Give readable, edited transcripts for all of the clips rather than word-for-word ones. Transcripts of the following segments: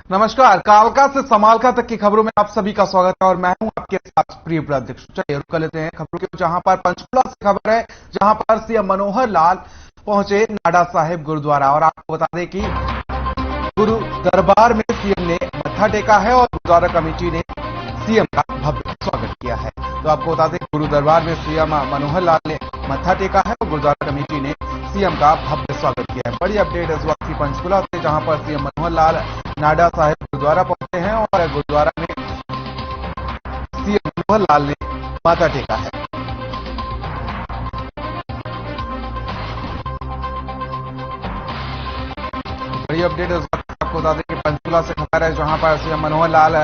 नमस्कार। कालका से समालका तक की खबरों में आप सभी का स्वागत है और मैं हूं आपके साथ प्रिय अध्यक्ष। चलिए रुक कर लेते हैं खबरों के, जहां पर पंचकुला से खबर है, जहां पर सीएम मनोहर लाल पहुंचे नाडा साहिब गुरुद्वारा। और आपको बता दें कि गुरु दरबार में सीएम ने मत्था टेका है और गुरुद्वारा कमेटी ने सीएम का भव्य स्वागत किया है। तो आपको बता दें गुरु दरबार में सीएम मनोहर लाल ने मत्था टेका है और गुरुद्वारा कमेटी ने सीएम का भव्य स्वागत किया है। बड़ी अपडेट इस वक्त की पंचकुला से, जहां पर सीएम मनोहर लाल नाडा साहिब गुरुद्वारा पहुंचे हैं और गुरुद्वारा में सीएम मनोहर लाल ने माथा टेका है। बड़ी अपडेट इस वक्त आपको बता दें कि पंचकुला से खबर है, जहां पर सीएम मनोहर लाल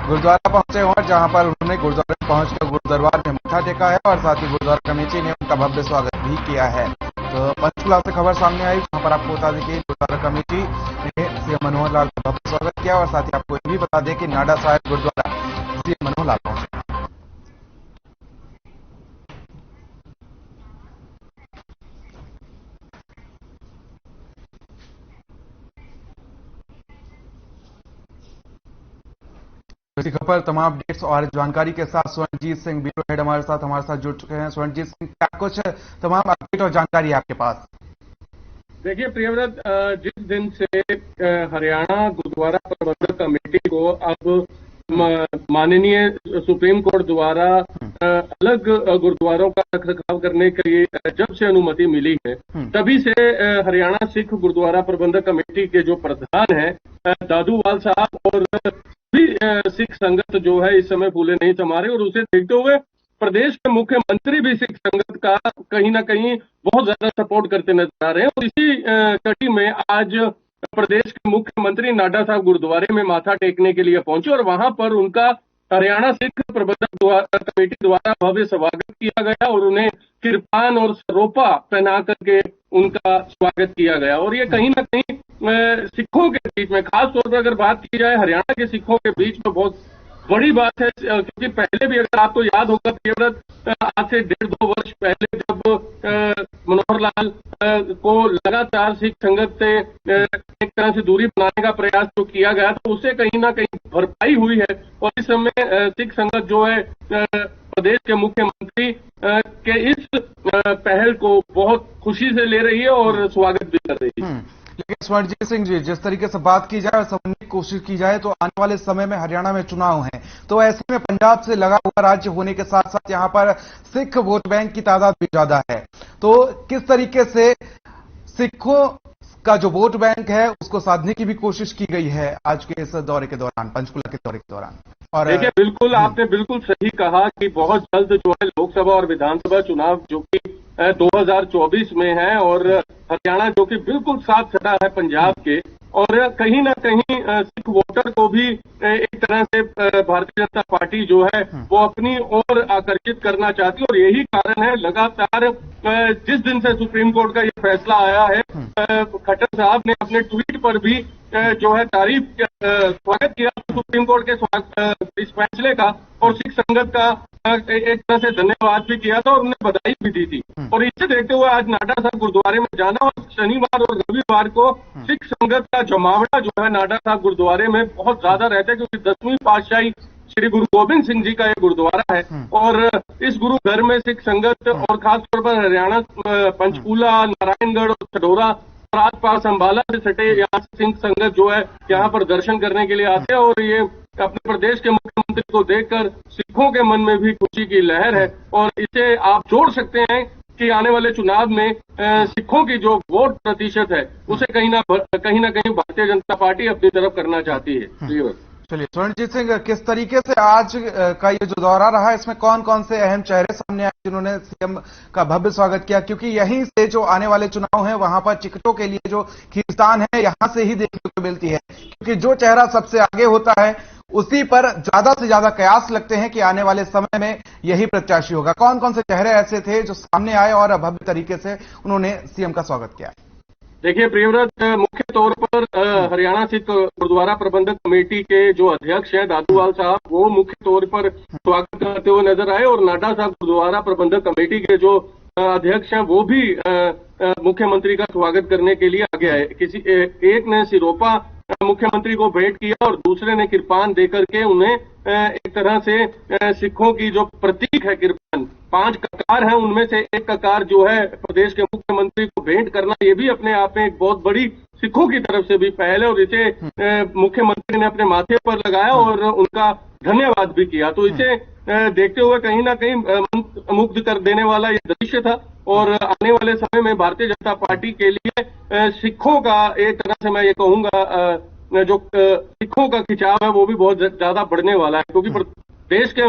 गुरुद्वारा पहुंचे और जहां पर उन्होंने गुरुद्वारा पहुंचकर गुरु दरबार में मत्था टेका है और साथ ही गुरुद्वारा कमेटी ने उनका भव्य स्वागत भी किया है। तो पंचकुला से खबर सामने आई, जहां पर आपको बता दें कि गुरुद्वारा कमेटी ने सीएम मनोहर लाल का भव्य स्वागत किया और साथ ही आपको ये भी बता दें कि नाडा साहिब गुरुद्वारा सीएम मनोहर लाल पहुंचे। इसी खबर, तमाम अपडेट्स और जानकारी के साथ स्वर्णजीत सिंह ब्यूरो हेड हमारे साथ जुड़ चुके हैं। स्वर्णजीत सिंह, क्या कुछ तमाम अपडेट और जानकारी है आपके पास? देखिए प्रियव्रत, जिस दिन से हरियाणा गुरुद्वारा प्रबंधक कमेटी को अब माननीय सुप्रीम कोर्ट द्वारा अलग गुरुद्वारों का रखरखाव करने के लिए जब से अनुमति मिली है, तभी से हरियाणा सिख गुरुद्वारा प्रबंधक कमेटी के जो प्रधान है दादूवाल साहब और भी सिख संगत जो है इस समय फूले नहीं समा रहे, और उसे देखते हुए प्रदेश के मुख्यमंत्री भी सिख संगत का कहीं ना कहीं बहुत ज्यादा सपोर्ट करते नजर आ रहे हैं। और इसी कड़ी में आज प्रदेश के मुख्यमंत्री नाडा साहब गुरुद्वारे में माथा टेकने के लिए पहुंचे और वहां पर उनका हरियाणा सिख प्रबंधक कमेटी द्वारा भव्य स्वागत किया गया और उन्हें किरपान और सरोपा पहना करके उनका स्वागत किया गया। और ये कहीं ना कहीं सिखों के बीच में, खास तौर पर अगर बात की जाए हरियाणा के सिखों के बीच में बहुत बड़ी बात है, क्योंकि पहले भी अगर आपको याद होगा प्रियव्रत, आज से 1.5-2 वर्ष पहले जब मनोहर लाल को लगातार सिख संगत से एक तरह से दूरी बनाने का प्रयास जो किया गया, तो उससे कहीं ना कहीं भरपाई हुई है। और इस समय सिख संगत जो है प्रदेश के मुख्यमंत्री के इस पहल को बहुत खुशी से ले रही है और स्वागत भी कर रही है। लेकिन स्वर्णजीत सिंह जी, जिस तरीके से बात की जाए और समझने की कोशिश की जाए तो आने वाले समय में हरियाणा में चुनाव हैं, तो ऐसे में पंजाब से लगा हुआ राज्य होने के साथ साथ यहां पर सिख वोट बैंक की तादाद भी ज्यादा है, तो किस तरीके से सिखों का जो वोट बैंक है उसको साधने की भी कोशिश की गई है आज के इस दौरे के दौरान, पंचकुला के दौरे के दौरान? और देखिए, बिल्कुल आपने बिल्कुल सही कहा कि बहुत जल्द जो है लोकसभा और विधानसभा चुनाव जो कि 2024 में है, और हरियाणा जो कि बिल्कुल साथ खड़ा है पंजाब के, और कहीं ना कहीं सिख वोटर को भी एक तरह से भारतीय जनता पार्टी जो है वो अपनी ओर आकर्षित करना चाहती है। और यही कारण है लगातार जिस दिन से सुप्रीम कोर्ट का ये फैसला आया है, खट्टर साहब ने अपने ट्वीट पर भी जो है तारीफ स्वागत किया सुप्रीम कोर्ट के इस फैसले का, और सिख संगत का एक तरह से धन्यवाद भी किया था और उन्हें बधाई भी दी थी। और इसे देखते हुए आज नाडा साहब गुरुद्वारे में जाना और शनिवार और रविवार को सिख संगत का जमावड़ा जो है नाडा साहब गुरुद्वारे में बहुत ज्यादा रहता है, क्योंकि 10वीं पातशाही श्री गुरु गोबिंद सिंह जी का ये गुरुद्वारा है। और इस गुरु घर में सिख संगत और खासतौर पर हरियाणा पंचकूला, नारायणगढ़ और छडोरा और आसपास अंबाला से सटे यहाँ सिख संगत जो है यहाँ पर दर्शन करने के लिए आते हैं। और ये अपने प्रदेश के मुख्यमंत्री को देखकर सिखों के मन में भी खुशी की लहर है, और इसे आप जोड़ सकते हैं कि आने वाले चुनाव में सिखों की जो वोट प्रतिशत है उसे कहीं ना कहीं भारतीय जनता पार्टी अपनी तरफ करना चाहती है। चलिए स्वर्णजीत सिंह, किस तरीके से आज का ये जो दौरा रहा, इसमें कौन कौन से अहम चेहरे सामने आए जिन्होंने सीएम का भव्य स्वागत किया? क्योंकि यहीं से जो आने वाले चुनाव हैं वहां पर टिकटों के लिए जो खींचतान है यहां से ही देखने को मिलती है, क्योंकि जो चेहरा सबसे आगे होता है उसी पर ज्यादा से ज्यादा कयास लगते हैं कि आने वाले समय में यही प्रत्याशी होगा। कौन कौन से चेहरे ऐसे थे जो सामने आए और भव्य तरीके से उन्होंने सीएम का स्वागत किया? देखिए प्रियव्रत, मुख्य तौर पर हरियाणा सिख गुरुद्वारा प्रबंधक कमेटी के जो अध्यक्ष हैं दादूवाल साहब, वो मुख्य तौर पर स्वागत करते हुए नजर आए, और नाडा साहब गुरुद्वारा प्रबंधक कमेटी के जो अध्यक्ष हैं वो भी मुख्यमंत्री का स्वागत करने के लिए आगे आए। किसी एक ने सिरोपा मुख्यमंत्री को भेंट किया और दूसरे ने कृपान देकर के उन्हें एक तरह से सिखों की जो प्रतीक है कृपान, 5 ककार हैं उनमें से एक ककार जो है प्रदेश के मुख्यमंत्री को भेंट करना, ये भी अपने आप में एक बहुत बड़ी सिखों की तरफ से भी पहल है और इसे मुख्यमंत्री ने अपने माथे पर लगाया और उनका धन्यवाद भी किया। तो इसे देखते हुए कहीं ना कहीं मुग्ध कर देने वाला ये दृश्य था और आने वाले समय में भारतीय जनता पार्टी के लिए सिखों का एक तरह से मैं ये कहूंगा जो सिखों का खिंचाव है वो भी बहुत ज्यादा बढ़ने वाला है, क्योंकि देश के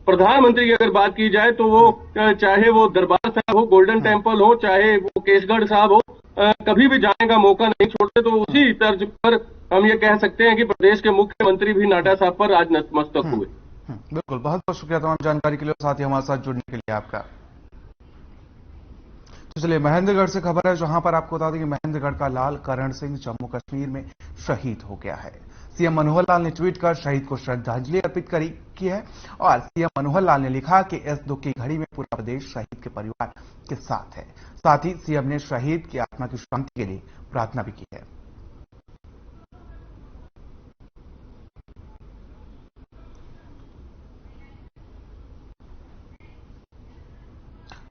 प्रधानमंत्री की अगर बात की जाए तो वो चाहे वो दरबार साहब हो, गोल्डन टेम्पल हो, चाहे वो केसगढ़ साहब हो, कभी भी जाने का मौका नहीं छोड़ते। तो उसी तर्ज पर हम ये कह सकते हैं कि प्रदेश के मुख्यमंत्री भी नाडा साहब पर आज नतमस्तक हुए। बिल्कुल, बहुत बहुत शुक्रिया तमाम जानकारी के लिए, साथ ही हमारे साथ जुड़ने के लिए आपका। तो चलिए महेंद्रगढ़ से खबर है, जहां पर आपको बता दें कि महेंद्रगढ़ का लाल करण सिंह जम्मू कश्मीर में शहीद हो गया है। सीएम मनोहर लाल ने ट्वीट कर शहीद को श्रद्धांजलि अर्पित की है और सीएम मनोहर लाल ने लिखा कि इस दुख की घड़ी में पूरा प्रदेश शहीद के परिवार के साथ है। साथ ही सीएम ने शहीद की आत्मा की शांति के लिए प्रार्थना भी की है।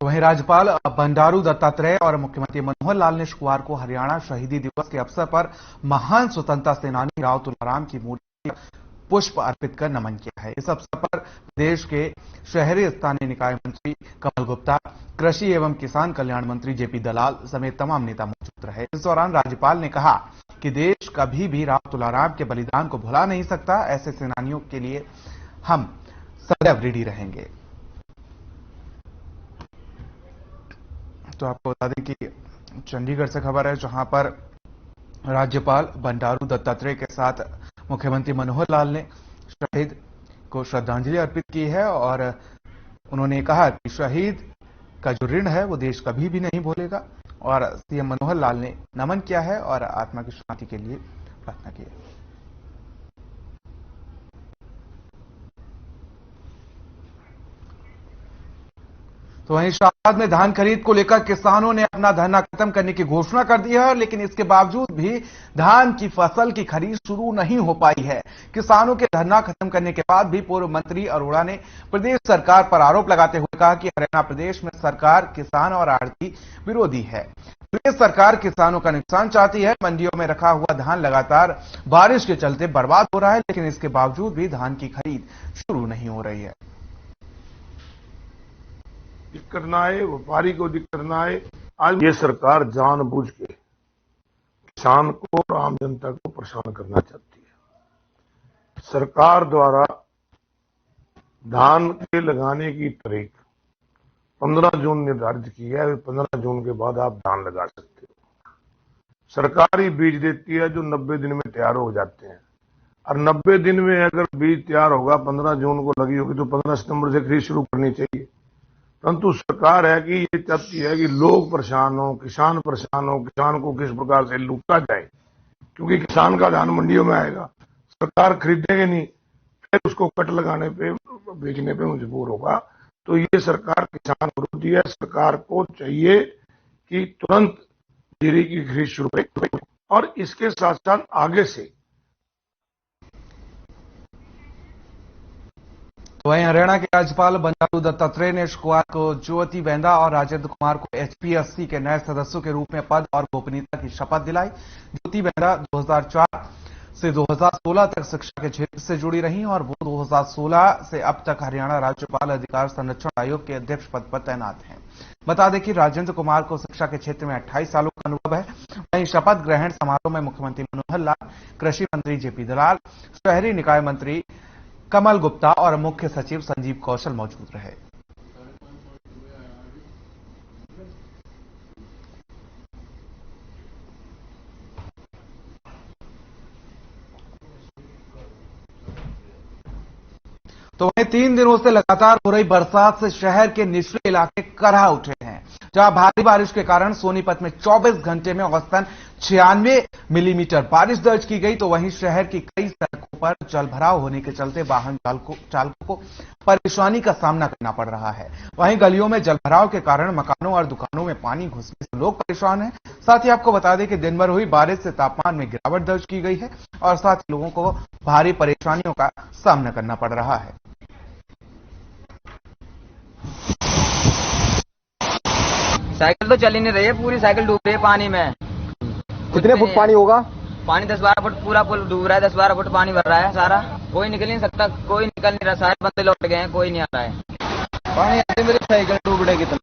वहीं राज्यपाल बंडारू दत्तात्रेय और मुख्यमंत्री मनोहर लाल ने शुक्रवार को हरियाणा शहीदी दिवस के अवसर पर महान स्वतंत्रता सेनानी राव तुलाराम की मूर्ति पुष्प अर्पित कर नमन किया है। इस अवसर पर प्रदेश के शहरी स्थानीय निकाय मंत्री कमल गुप्ता, कृषि एवं किसान कल्याण मंत्री जेपी दलाल समेत तमाम नेता मौजूद रहे। इस दौरान राज्यपाल ने कहा कि देश कभी भी राव तुलाराम के बलिदान को भुला नहीं सकता। ऐसे सेनानियों के लिए हम सदैव ऋणी रहेंगे। तो आपको बता दें कि चंडीगढ़ से खबर है, जहां पर राज्यपाल बंडारू दत्तात्रेय के साथ मुख्यमंत्री मनोहर लाल ने शहीद को श्रद्धांजलि अर्पित की है और उन्होंने कहा कि शहीद का जो ऋण है वो देश कभी भी नहीं भूलेगा और सीएम मनोहर लाल ने नमन किया है और आत्मा की शांति के लिए प्रार्थना की है। तो वहीं शाहबाद में धान खरीद को लेकर किसानों ने अपना धरना खत्म करने की घोषणा कर दी है, लेकिन इसके बावजूद भी धान की फसल की खरीद शुरू नहीं हो पाई है। किसानों के धरना खत्म करने के बाद भी पूर्व मंत्री अरोड़ा ने प्रदेश सरकार पर आरोप लगाते हुए कहा कि हरियाणा प्रदेश में सरकार किसान और आढ़ती विरोधी है। प्रदेश सरकार किसानों का नुकसान चाहती है। मंडियों में रखा हुआ धान लगातार बारिश के चलते बर्बाद हो रहा है, लेकिन इसके बावजूद भी धान की खरीद शुरू नहीं हो रही है। दिक्कत ना आए, व्यापारी को दिक्कत ना आए। आज ये सरकार जानबूझ के किसान को और आम जनता को परेशान करना चाहती है। सरकार द्वारा धान के लगाने की तारीख 15 जून निर्धारित की है। 15 जून के बाद आप धान लगा सकते हो। सरकार ही बीज देती है जो 90 दिन में तैयार हो जाते हैं और 90 दिन में अगर बीज तैयार होगा, 15 जून को लगी होगी तो 15 सितंबर से खरीद शुरू करनी चाहिए। परंतु सरकार है कि ये चाहती है कि लोग परेशान हो, किसान परेशान हो, किसान को किस प्रकार से लूटा जाए, क्योंकि किसान का धान मंडियों में आएगा, सरकार खरीदेंगे नहीं, फिर उसको कट लगाने पे बेचने पे मजबूर होगा। तो ये सरकार किसान विरोधी है। सरकार को चाहिए कि तुरंत जीरी की खरीद शुरू करे और इसके साथ साथ आगे से। वहीं हरियाणा के राज्यपाल बंडारू दत्तात्रेय ने शुक्रवार को ज्योति बेंदा और राजेंद्र कुमार को एचपीएससी के नए सदस्यों के रूप में पद और गोपनीयता की शपथ दिलाई। ज्योति बेंदा 2004 से 2016 तक शिक्षा के क्षेत्र से जुड़ी रही और वो 2016 से अब तक हरियाणा राज्यपाल अधिकार संरक्षण आयोग के अध्यक्ष पद पर तैनात हैं। बता दें कि राजेंद्र कुमार को शिक्षा के क्षेत्र में 28 सालों का अनुभव है। वहीं शपथ ग्रहण समारोह में मुख्यमंत्री मनोहर लाल, कृषि मंत्री जेपी दलाल, शहरी निकाय मंत्री कमल गुप्ता और मुख्य सचिव संजीव कौशल मौजूद रहे। तो वहीं 3 दिनों से लगातार हो रही बरसात से शहर के निचले इलाके कराह उठे हैं, जहां भारी बारिश के कारण सोनीपत में 24 घंटे में औसतन 96 मिलीमीटर बारिश दर्ज की गई। तो वहीं शहर की कई सड़कों पर जलभराव होने के चलते वाहन चालकों को परेशानी का सामना करना पड़ रहा है। वहीं गलियों में जलभराव के कारण मकानों और दुकानों में पानी घुसने से लोग परेशान हैं। साथ ही आपको बता दें कि दिन भर हुई बारिश से तापमान में गिरावट दर्ज की गई है और साथ ही लोगों को भारी परेशानियों का सामना करना पड़ रहा है। साइकिल तो चल ही नहीं रही है, पूरी साइकिल डूब रही है पानी में। कितने फुट पानी होगा? पानी 10-12 फुट, पूरा पुल डूब रहा है। 10-12 फुट पानी भर रहा है सारा। कोई निकल नहीं सकता, कोई निकल नहीं रहा। सारे बंदे लौट गए हैं, कोई नहीं आ रहा है। पानी ऐसे मेरी साइकिल डूब रही कितना।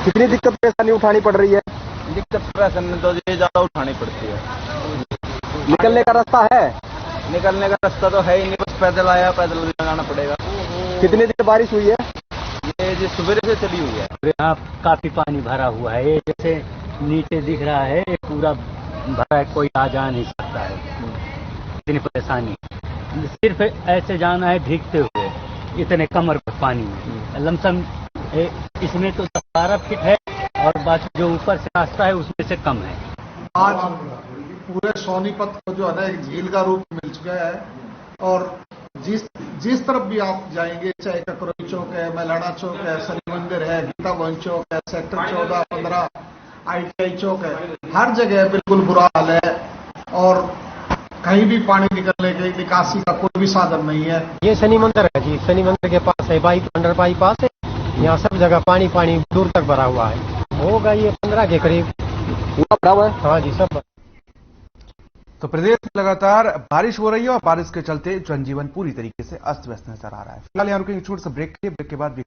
कितनी दिक्कत परेशानी उठानी पड़ रही है? दिक्कत परेशानी तो ये ज्यादा उठानी पड़ती है। निकलने का रास्ता है? निकलने का रास्ता तो है ही नहीं, बस पैदल आया, पैदल जाना पड़ेगा। कितनी देर बारिश हुई है? ये जो सुबह से चली हुई है। यहाँ काफी पानी भरा हुआ है। ये जैसे नीचे दिख रहा है, ये पूरा भरा है, कोई आ जा नहीं सकता है। इतनी परेशानी, सिर्फ ऐसे जाना है भीगते हुए, इतने कमर पर पानी में। लमसम इसमें तो 12 फीट है और बाकी जो ऊपर से रास्ता है उसमें से कम है। आज पूरे सोनीपत को जो है ना एक झील का रूप मिल चुका है और जिस तरफ भी आप जाएंगे, चाहे ककरोई चौक है, मैलाना चौक है, शनि मंदिर है, गीता भवन चौक है, सेक्टर 14-15 ITI चौक है, हर जगह बिल्कुल बुरा हाल है और कहीं भी पानी निकलने के निकासी का कोई भी साधन नहीं है। ये शनि मंदिर है जी, शनि मंदिर के पास है, अंडर बाईपास है। यहाँ सब जगह पानी पानी दूर तक भरा हुआ है। होगा ये 15 के करीब पूरा भरा हुआ है। हाँ जी, सब। तो प्रदेश में लगातार बारिश हो रही है और बारिश के चलते जनजीवन पूरी तरीके से अस्त व्यस्त नजर आ रहा है। फिलहाल यहाँ रुकेंगे छोटे से ब्रेक के लिए। ब्रेक के बाद भी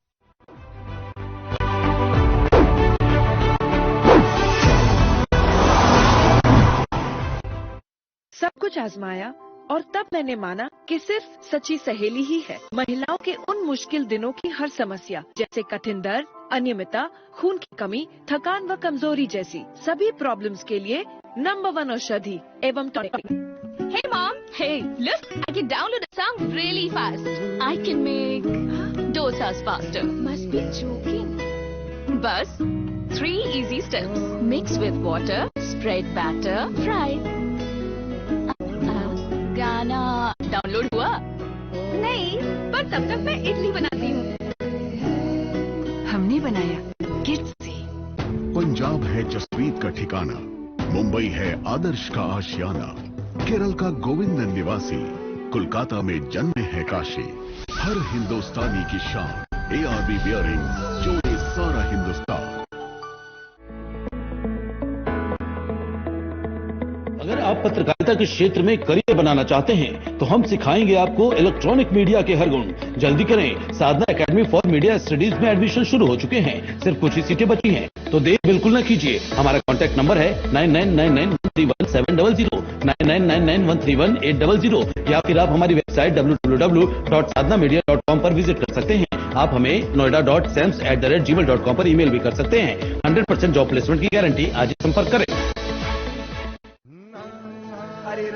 सब कुछ आजमाया और तब मैंने माना कि सिर्फ सच्ची सहेली ही है महिलाओं के उन मुश्किल दिनों की हर समस्या, जैसे कठिन दर्द, अनियमितता, खून की कमी, थकान व कमजोरी जैसी सभी प्रॉब्लम्स के लिए नंबर 1 औषधि एवं tonic. Hey mom, hey, look, I can download a song really fast. I can make dosas faster. Must be joking. Bus, 3 easy steps. Mix with water, spread batter, fry. गाना download हुआ? नहीं, पर तब तक मैं इडली बनाती हूँ। हमने बनाया किड्स से। पंजाब है जसप्रीत का ठिकाना, मुंबई है आदर्श का आशियाना, केरल का गोविंद निवासी, कोलकाता में जन्मे है काशी। हर हिंदुस्तानी की शान, ARB बियरिंग्स, जोड़े सारा हिंदुस्तान। अगर आप पत्रकारिता के क्षेत्र में करियर बनाना चाहते हैं तो हम सिखाएंगे आपको इलेक्ट्रॉनिक मीडिया के हर गुण। जल्दी करें, साधना एकेडमी फॉर मीडिया स्टडीज में एडमिशन शुरू हो चुके हैं। सिर्फ कुछ ही सीटें बची हैं, तो देर बिल्कुल न कीजिए। हमारा कॉन्टैक्ट नंबर है 9999131700, 9999131800, या फिर आप हमारी वेबसाइट www.sadhnamedia.com पर विजिट कर सकते हैं। आप हमें noida.sams@gmail.com पर ईमेल भी कर सकते हैं। 100% जॉब प्लेसमेंट की गारंटी। आज ही संपर्क करें।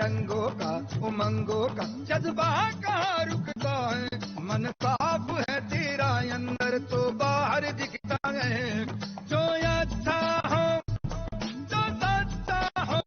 रंगों का, उमंगों का जज्बा कहाँ रुकता है, मन साफ है तेरा अंदर तो बाहर दिखता है। जो अच्छा हो, जो सच्चा हो।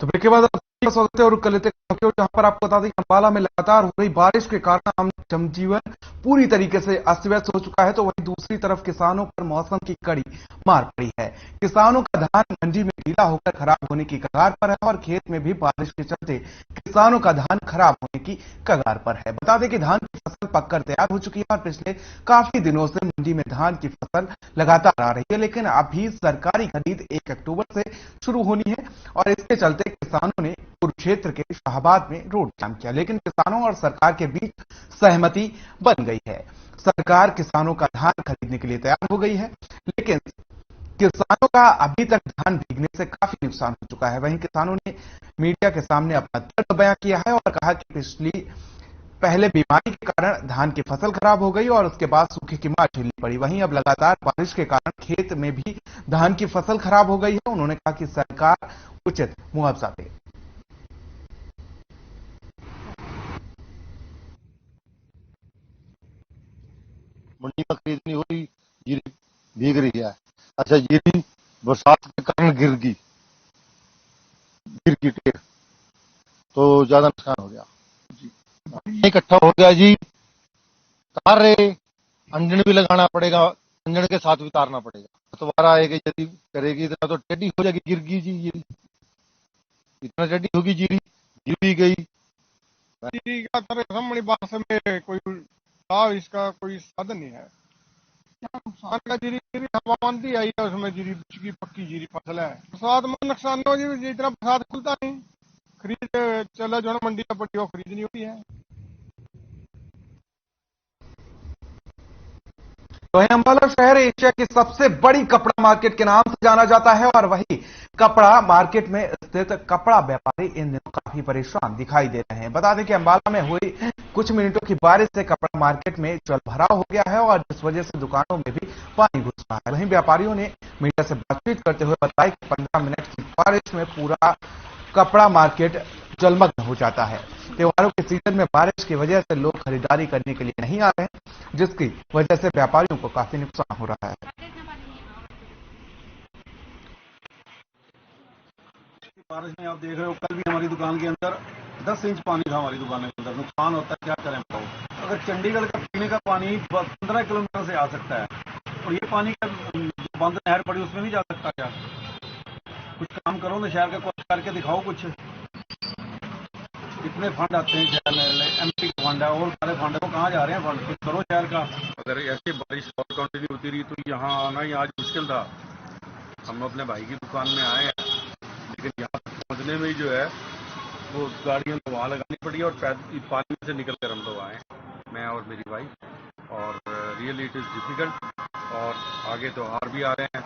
तो ब्रेक के बाद आपका स्वागत है और रुक कर लेते हैं जहां पर आपको बता दें कि अंबाला में लगातार हो रही बारिश के कारण आम जनजीवन पूरी तरीके से अस्त व्यस्त हो चुका है। तो वहीं दूसरी तरफ किसानों पर मौसम की कड़ी मार पड़ी है। किसानों का धान मंडी में गीला होकर खराब होने की कगार पर है और खेत में भी बारिश के चलते किसानों का धान खराब होने की कगार पर है। बता दें कि धान की फसल पककर तैयार हो चुकी है और पिछले काफी दिनों से मंडी में धान की फसल लगातार आ रही है, लेकिन अभी सरकारी खरीद 1 अक्टूबर से शुरू होनी है और इसके चलते किसानों ने कुरुक्षेत्र के शाहबाद में रोड जाम किया। लेकिन किसानों और सरकार के बीच सहमति बन गई है। सरकार किसानों का धान खरीदने के लिए तैयार हो गई है, लेकिन किसानों का अभी तक धान भीगने से काफी नुकसान हो चुका है। वहीं किसानों ने मीडिया के सामने अपना दर्द बयां किया है और कहा कि पहले बीमारी के कारण धान की फसल खराब हो गई और उसके बाद सूखे की मार झेलनी पड़ी। वहीं अब लगातार बारिश के कारण खेत में भी धान की फसल खराब हो गई है। उन्होंने कहा कि सरकार उचित मुआवजा दे। मंडी में खरीद नहीं हो रही, जीरी भीग रही है। अच्छा, जीरी बरसात के कारण गिर गई टेर, तो ज्यादा नुकसान हो गया, इकट्ठा हो गया जी। तार रहे, अंजन भी लगाना पड़ेगा, अंजन के साथ भी तारना पड़ेगा। दोबारा आएगी यदि करेगी इतना तो टेढ़ी हो जाएगी, गिर गई जी। ये इतना टेढ़ी होगी जीरी, गिर भी गई। जीरी का तरह बात में कोई लाभ इसका कोई साधन नहीं है। नुकसान का जीरी हवा मानती आई है, उसमें जीरी की पक्की जीरी फसल है। बरसात में नुकसान हो जी, इतना बरसात खुलता नहीं, खरीद चला जो मंडी का पट्टी वो खरीदनी होती है। वहीं अम्बाला शहर एशिया की सबसे बड़ी कपड़ा मार्केट के नाम से जाना जाता है और वही कपड़ा मार्केट में स्थित कपड़ा व्यापारी इन दिनों काफी परेशान दिखाई दे रहे हैं। बता दें कि अम्बाला में हुई कुछ मिनटों की बारिश से कपड़ा मार्केट में जलभराव हो गया है और जिस वजह से दुकानों में भी पानी घुस रहा है। वहीं व्यापारियों ने मीडिया से बातचीत करते हुए बताया कि 15 मिनट की बारिश में पूरा कपड़ा मार्केट जलमग्न हो जाता है। त्योहारों के सीजन में बारिश की वजह से लोग खरीदारी करने के लिए नहीं आ रहे हैं, जिसकी वजह से व्यापारियों को काफी नुकसान हो रहा है। बारिश में आप देख रहे हो, कल भी हमारी दुकान के अंदर 10 इंच पानी था। हमारी दुकान के अंदर नुकसान होता है, क्या करें बताओ। अगर चंडीगढ़ का पीने का पानी 15 किलोमीटर से आ सकता है और ये पानी का बंद नहर पड़ी उसमें नहीं जा सकता क्या? कुछ काम करो ना, शहर का कुछ करके दिखाओ कुछ। कितने फंड आते हैं शहर में, एमपी का फंड है और सारे फंड है, वो कहाँ जा रहे हैं फंड? कुछ करो शहर का। अगर ऐसी बारिश और कंटिन्यू होती रही तो यहाँ आना ही आज मुश्किल था। हम अपने भाई की दुकान में आए हैं, लेकिन यहाँ पहुँचने में जो है वो गाड़ियों में वहाँ लगानी पड़ी और पानी से निकल कर हम लोग आए, मैं और मेरी वाइफ। और रियली इट इज़ डिफिकल्ट। और आगे त्योहार भी आ रहे हैं,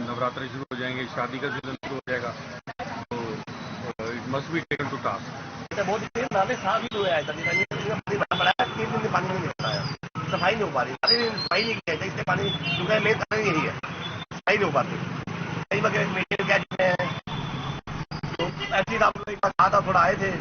नवरात्रि शुरू हो जाएंगे, शादी का सीजन शुरू हो जाएगा, तो it must be taken to task. बहुत तेज नाले साफ ही हुए हैं, पानी नहीं होता है, सफाई नहीं हो पा रही, सफाई नहीं की है, इसलिए पानी सुबह में कारण यही है, सफाई नहीं हो पाती। कई वगैरह तो ऐसी आप एक बार कहा था, थोड़ा आए थे।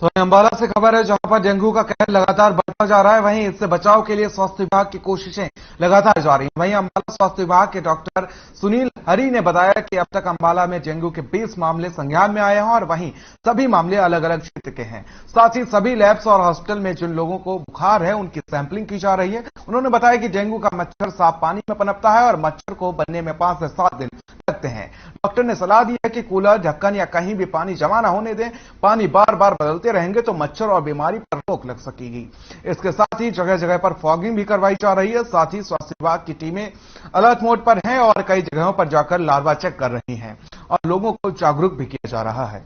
तो अम्बाला से खबर है जहां पर डेंगू का कहर लगातार बढ़ता जा रहा है, वहीं इससे बचाव के लिए स्वास्थ्य विभाग की कोशिशें लगातार जारी हैं। वहीं अम्बाला स्वास्थ्य विभाग के डॉक्टर सुनील हरी ने बताया कि अब तक अम्बाला में डेंगू के 20 मामले संज्ञान में आए हैं और वहीं सभी मामले अलग अलग क्षेत्र के हैं। साथ ही सभी लैब्स और हॉस्पिटल में जिन लोगों को बुखार है उनकी सैंपलिंग की जा रही है। उन्होंने बताया कि डेंगू का मच्छर साफ पानी में पनपता है और मच्छर को बनने में 5 से 7 दिन लगते हैं। डॉक्टर ने सलाह दी है कि कूलर, ढक्कन या कहीं भी पानी जमा न होने दें। पानी बार बार बदलते रहेंगे तो मच्छर और बीमारी पर रोक लग सकेगी। इसके साथ ही जगह जगह पर फॉगिंग भी करवाई जा रही है। साथ ही स्वास्थ्य विभाग की टीमें अलर्ट मोड पर हैं और कई जगहों पर जाकर लार्वा चेक कर रही हैं और लोगों को जागरूक भी किया जा रहा है।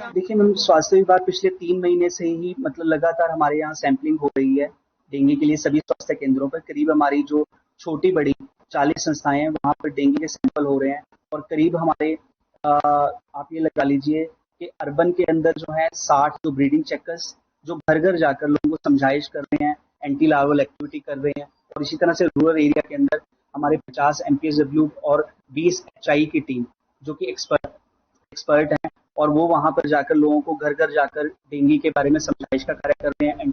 देखिए मैम, स्वास्थ्य विभाग पिछले 3 महीने से ही मतलब लगातार हमारे यहाँ सैंपलिंग हो रही है डेंगू के लिए। सभी स्वास्थ्य केंद्रों पर करीब हमारी जो छोटी बड़ी 40 संस्थाएं हैं वहाँ पर डेंगू के सैंपल हो रहे हैं और करीब हमारे आप ये लगा लीजिए कि अर्बन के अंदर जो है 60 जो ब्रीडिंग चेकर्स जो घर घर जाकर लोगों को समझाइश कर रहे हैं, एंटी लार्वल एक्टिविटी कर रहे हैं। और इसी तरह से रूरल एरिया के अंदर हमारे 50 MPSW और 20 HI की टीम जो कि एक्सपर्ट हैं और वो वहां पर जाकर लोगों को घर घर जाकर डेंगू के बारे में समझाइश का कार्य कर रहे हैं।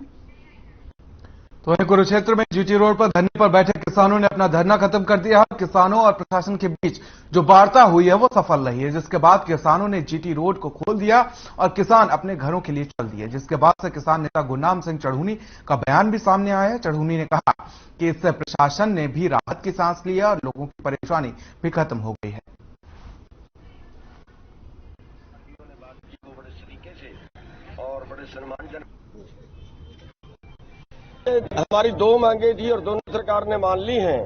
तो वहीं कुरुक्षेत्र में जीटी रोड पर धरने पर बैठे किसानों ने अपना धरना खत्म कर दिया। किसानों और प्रशासन के बीच जो वार्ता हुई है वो सफल रही है, जिसके बाद किसानों ने जीटी रोड को खोल दिया और किसान अपने घरों के लिए चल दिए। जिसके बाद से किसान नेता गुरनाम सिंह चढ़ूनी का बयान भी सामने आया है। चढ़ूनी ने कहा कि इससे प्रशासन ने भी राहत की सांस ली है और लोगों की परेशानी भी खत्म हो गई है। और बड़े सम्मानजनक हमारी 2 मांगे थी और दोनों सरकार ने मान ली हैं।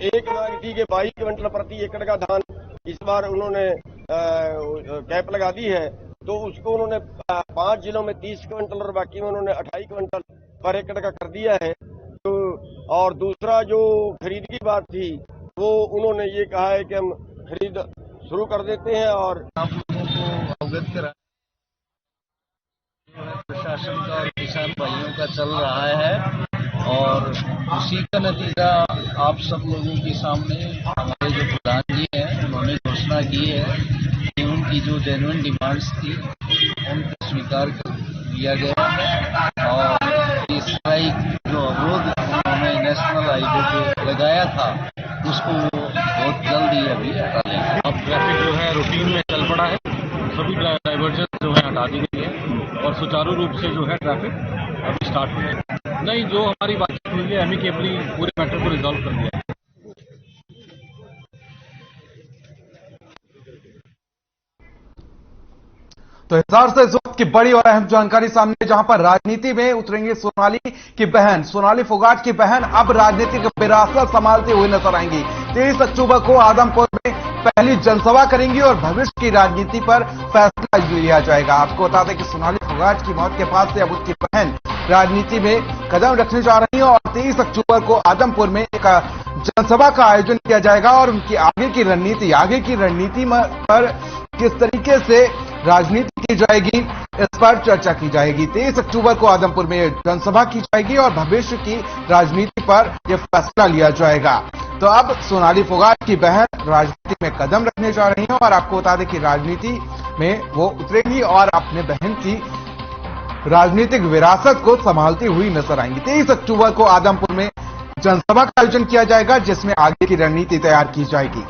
एक मांग थी कि 22 क्विंटल प्रति एकड़ का धान इस बार उन्होंने कैप लगा दी है, तो उसको उन्होंने 5 जिलों में 30 क्विंटल और बाकी में उन्होंने 28 क्विंटल पर एकड़ का कर दिया है। तो और दूसरा जो खरीद की बात थी वो उन्होंने ये कहा है कि हम खरीद शुरू कर देते हैं। और आप लोगों को अवगत करा प्रशासन का और किसान भाइयों का चल रहा है और उसी का नतीजा आप सब लोगों के सामने हमारे जो प्रधान जी हैं उन्होंने घोषणा की है कि उनकी जो जेन्युइन डिमांड्स थी उनको स्वीकार कर दिया गया और ये स्ट्राइक जो अवरोध उन्होंने नेशनल हाईवे पे लगाया था उसको बहुत जल्दी अभी हटा लेंगे। अब ट्रैफिक जो है रूटीन में चल पड़ा है, सभी डाइवर्जन जो है हटा दी गई है और सुचारू रूप से जो है ट्रैफिक अभी स्टार्ट हुआ है। नहीं, जो हमारी बातचीत हुई है एमिकेबली पूरे मैटर को रिजॉल्व कर दिया है। तो हिसार से इस वक्त की बड़ी और अहम जानकारी सामने, जहां पर राजनीति में उतरेंगी सोनाली की बहन, सोनाली फोगाट की बहन अब राजनीतिक विरासत संभालते हुए नजर आएंगी। 23 अक्टूबर को आदमपुर में पहली जनसभा करेंगी और भविष्य की राजनीति पर फैसला लिया जाएगा। आपको बता दें कि सोनाली फोगाट की मौत के बाद से अब उसकी बहन राजनीति में कदम रखने जा रही है और 23 अक्टूबर को आदमपुर में एक जनसभा का आयोजन किया जाएगा और उनकी आगे की रणनीति पर किस तरीके से राजनीति की जाएगी, इस पर चर्चा की जाएगी। 23 अक्टूबर को आदमपुर में जनसभा की जाएगी और भविष्य की राजनीति पर यह फैसला लिया जाएगा। तो अब सोनाली फोगाट की बहन राजनीति में कदम रखने जा रही हैं और आपको बता दें कि राजनीति में वो उतरेंगी और अपने बहन की राजनीतिक विरासत को संभालती हुई नजर आएंगी। 23 अक्टूबर को आदमपुर में जनसभा का आयोजन किया जाएगा जिसमें आगे की रणनीति तैयार की जाएगी।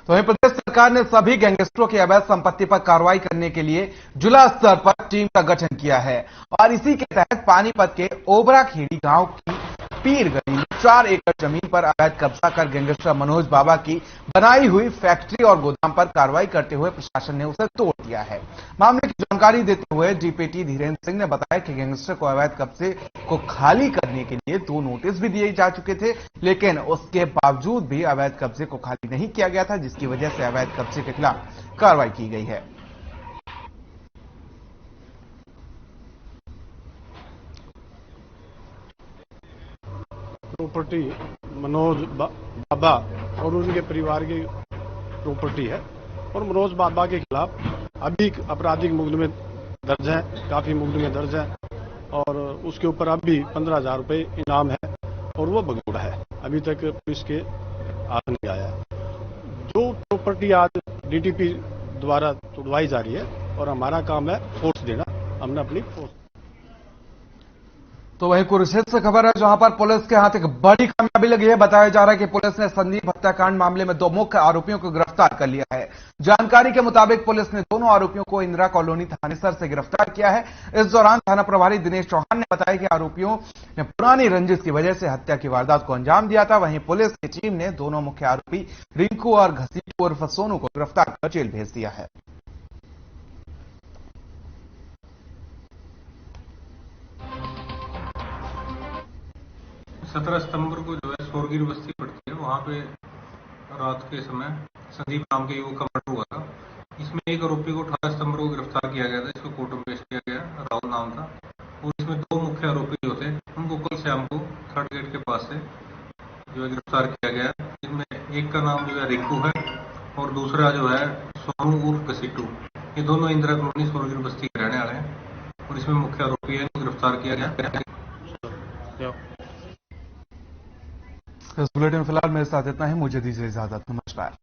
तो वहीं प्रदेश सरकार ने सभी गैंगस्टरों की अवैध संपत्ति पर कार्रवाई करने के लिए जिला स्तर पर टीम का गठन किया है और इसी के तहत पानीपत के ओबरा खेड़ी गांव की पीर गली में 4 एकड़ जमीन पर अवैध कब्जा कर गैंगस्टर मनोज बाबा की बनाई हुई फैक्ट्री और गोदाम पर कार्रवाई करते हुए प्रशासन ने उसे तोड़ दिया है। मामले की जानकारी देते हुए डीपीटी धीरेन्द्र सिंह ने बताया कि गैंगस्टर को अवैध कब्जे को खाली करने के लिए 2 नोटिस भी दिए जा चुके थे, लेकिन उसके बावजूद भी अवैध कब्जे को खाली नहीं किया गया था, जिसकी वजह से अवैध कब्जे के खिलाफ कार्रवाई की गई है। प्रॉपर्टी मनोज बाबा और उनके परिवार की प्रॉपर्टी है और मनोज बाबा के खिलाफ अभी आपराधिक मुकदमे दर्ज है, काफी मुकदमे दर्ज है और उसके ऊपर अभी 15,000 रुपये इनाम है और वो भगोड़ा है। अभी तक पुलिस के हाथ नहीं आया है। जो प्रॉपर्टी आज डीटीपी द्वारा तोड़वाई जा रही है और हमारा काम है फोर्स देना, हमने अपनी फोर्स। तो वहीं कुरुक्षेत्र से खबर है जहां पर पुलिस के हाथ एक बड़ी कामयाबी लगी है। बताया जा रहा है कि पुलिस ने संदीप हत्याकांड मामले में 2 मुख्य आरोपियों को गिरफ्तार कर लिया है। जानकारी के मुताबिक पुलिस ने दोनों आरोपियों को इंदिरा कॉलोनी थानेसर से गिरफ्तार किया है। इस दौरान थाना प्रभारी दिनेश चौहान ने बताया कि आरोपियों ने पुरानी रंजिश की वजह से हत्या की वारदात को अंजाम दिया था। वहीं पुलिस की टीम ने दोनों मुख्य आरोपी रिंकू और घसीटू उर्फ सोनू को गिरफ्तार कर जेल भेज दिया है। 17 सितंबर को जो है सोरगिर बस्ती पड़ती है, वहां पे रात के समय संदीप नाम के युवक का मर्डर हुआ था। इसमें एक आरोपी को 18 सितंबर को गिरफ्तार किया गया था, इसको कोर्ट में पेश किया गया, राहुल नाम था। और इसमें 2 मुख्य आरोपी जो थे उनको कल शाम को थर्ड गेट के पास से जो है गिरफ्तार किया गया। इनमें एक का नाम जो है रिंकू है और दूसरा जो है सोनू उर्फ घसीटू। ये दोनों इंदिरा कॉलोनी सोरगिर बस्ती के रहने वाले हैं और इसमें मुख्य आरोपी है, इनको गिरफ्तार किया गया। इस बुलेटिन में फिलहाल मेरे साथ इतना ही, मुझे दीजिए इजाजत, नमस्कार।